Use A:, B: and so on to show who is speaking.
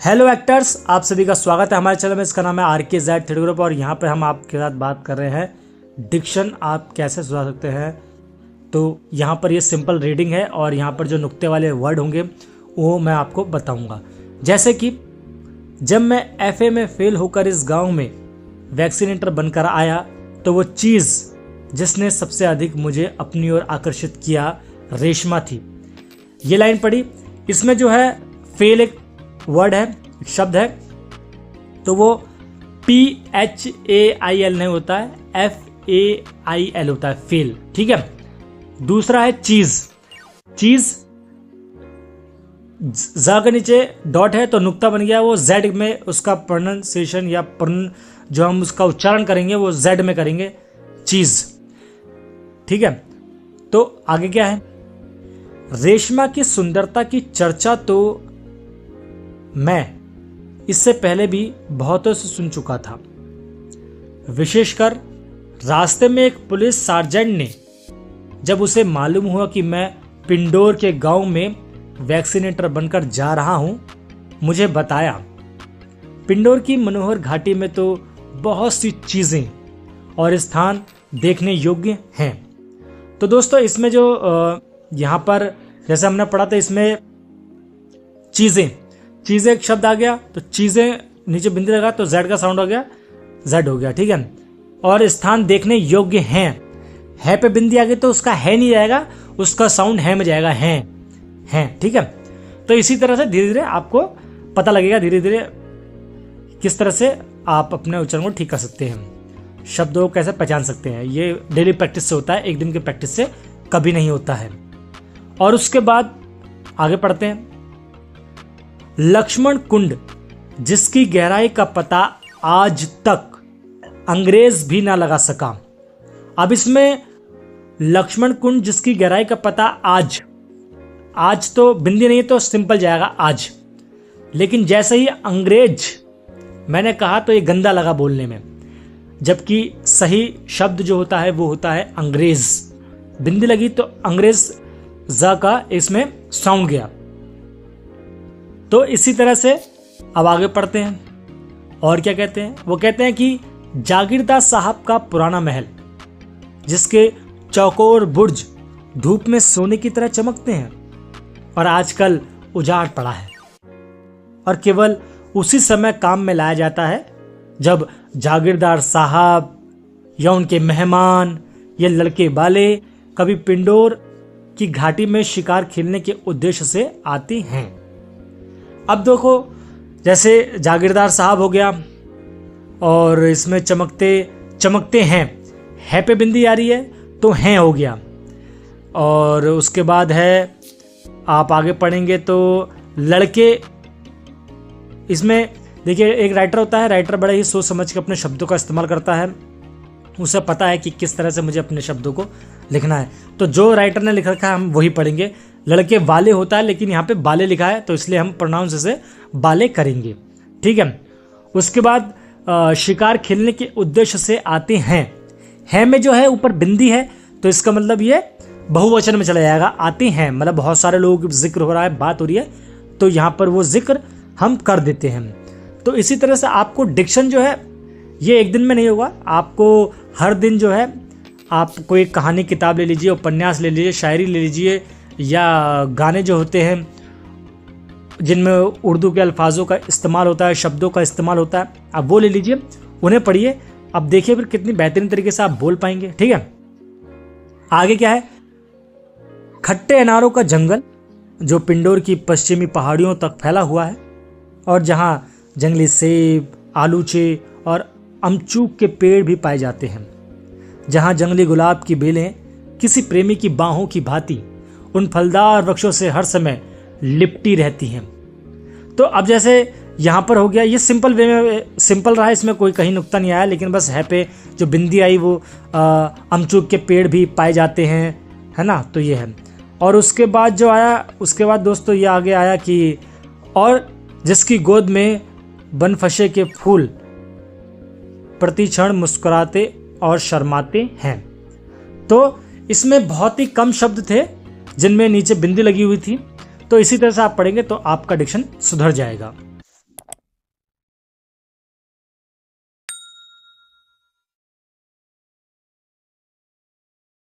A: Hello actors, आप सभी का स्वागत है हमारे चैनल में। इसका नाम है RKZ थ्योरी ग्रुप और यहाँ पर हम आपके साथ बात कर रहे हैं डिक्शन आप कैसे सुधार सकते हैं। तो यहाँ पर ये सिंपल रीडिंग है और यहाँ पर जो नुक्ते वाले वर्ड होंगे वो मैं आपको बताऊँगा। जैसे कि जब मैं FA में फेल होकर इस गाँव में वैक्सीनेटर बनकर आया तो वो चीज़ जिसने सबसे अधिक मुझे अपनी ओर आकर्षित किया रेशमा थी। ये लाइन पढ़ी। इसमें जो है फेल एक वर्ड है, एक शब्द है, तो वो PHAIL नहीं होता है, FAIL होता है, फेल। ठीक है। दूसरा है चीज। चीज ज के नीचे डॉट है तो नुक्ता बन गया, वो Z में उसका प्रोनाउंसिएशन या जो हम उसका उच्चारण करेंगे वो Z में करेंगे, चीज। ठीक है। तो आगे क्या है, रेशमा की सुंदरता की चर्चा तो मैं इससे पहले भी बहुतों से सुन चुका था। विशेषकर रास्ते में एक पुलिस सार्जेंट ने जब उसे मालूम हुआ कि मैं पिंडोर के गांव में वैक्सीनेटर बनकर जा रहा हूं, मुझे बताया। पिंडोर की मनोहर घाटी में तो बहुत सी चीजें और स्थान देखने योग्य हैं। तो दोस्तों इसमें जो यहाँ पर जैसे हमने पढ़ा था, इसमें चीजें एक शब्द आ गया तो चीजें नीचे बिंदी लगा तो Z का साउंड हो गया, Z हो गया। ठीक है। और स्थान देखने योग्य हैं, है पे बिंदी आ गई तो उसका है नहीं जाएगा, उसका साउंड है में जाएगा, हैं। ठीक है। तो इसी तरह से धीरे धीरे आपको पता लगेगा, धीरे धीरे किस तरह से आप अपने उच्चारण को ठीक कर सकते हैं, शब्दों को कैसे पहचान सकते हैं। ये डेली प्रैक्टिस से होता है, एक दिन की प्रैक्टिस से कभी नहीं होता है। और उसके बाद आगे पढ़ते हैं। लक्ष्मण कुंड जिसकी गहराई का पता आज तक अंग्रेज भी ना लगा सका। अब इसमें लक्ष्मण कुंड जिसकी गहराई का पता आज तो बिंदी नहीं तो सिंपल जाएगा आज, लेकिन जैसे ही अंग्रेज मैंने कहा तो ये गंदा लगा बोलने में, जबकि सही शब्द जो होता है वो होता है अंग्रेज। बिंदी लगी तो अंग्रेज ज का इसमें साउंड गया। तो इसी तरह से अब आगे पढ़ते हैं और क्या कहते हैं। वो कहते हैं कि जागीरदार साहब का पुराना महल जिसके चौकोर बुर्ज धूप में सोने की तरह चमकते हैं और आजकल उजाड़ पड़ा है और केवल उसी समय काम में लाया जाता है जब जागीरदार साहब या उनके मेहमान या लड़के वाले कभी पिंडोर की घाटी में शिकार खेलने के उद्देश्य से आते हैं। अब देखो, जैसे जागीरदार साहब हो गया और इसमें चमकते हैं, है पे बिंदी आ रही है तो हैं हो गया। और उसके बाद है, आप आगे पढ़ेंगे तो लड़के, इसमें देखिए एक राइटर होता है, राइटर बड़े ही सोच समझ के अपने शब्दों का इस्तेमाल करता है, उसे पता है कि किस तरह से मुझे अपने शब्दों को लिखना है। तो जो राइटर ने लिख रखा है हम वही पढ़ेंगे। लड़के वाले होता है लेकिन यहाँ पे बाले लिखा है तो इसलिए हम प्रोनाउंस से बाले करेंगे। ठीक है। उसके बाद शिकार खेलने के उद्देश्य से आते हैं, है में जो है ऊपर बिंदी है तो इसका मतलब ये बहुवचन में चला जाएगा। आते हैं मतलब बहुत सारे लोग जिक्र हो रहा है, बात हो रही है, तो यहाँ पर वो जिक्र हम कर देते हैं। तो इसी तरह से आपको डिक्शन जो है ये एक दिन में नहीं होगा, आपको हर दिन जो है आप कोई कहानी किताब ले लीजिए, उपन्यास ले लीजिए, शायरी ले लीजिए, या गाने जो होते हैं जिनमें उर्दू के अल्फाजों का इस्तेमाल होता है, शब्दों का इस्तेमाल होता है, आप वो ले लीजिए, उन्हें पढ़िए। अब देखिए फिर कितनी बेहतरीन तरीके से आप बोल पाएंगे। ठीक है। आगे क्या है, खट्टे अनारों का जंगल जो पिंडोर की पश्चिमी पहाड़ियों तक फैला हुआ है और जहां जंगली सेब, आलूचे और अमचूक के पेड़ भी पाए जाते हैं, जहां जंगली गुलाब की बेलें किसी प्रेमी की बाहों की भांति उन फलदार वृक्षों से हर समय लिपटी रहती हैं। तो अब जैसे यहाँ पर हो गया, ये सिंपल वे में सिंपल रहा, इसमें कोई कहीं नुक्ता नहीं आया, लेकिन बस है पे जो बिंदी आई वो अमचूक के पेड़ भी पाए जाते हैं, है ना। तो ये है। और उसके बाद जो आया, उसके बाद दोस्तों ये आगे आया कि और जिसकी गोद में बनफशे के फूल प्रति क्षण मुस्कुराते और शर्माते हैं। तो इसमें बहुत ही कम शब्द थे जिनमें नीचे बिंदी लगी हुई थी। तो इसी तरह से आप पढ़ेंगे तो आपका डिक्शन सुधर जाएगा।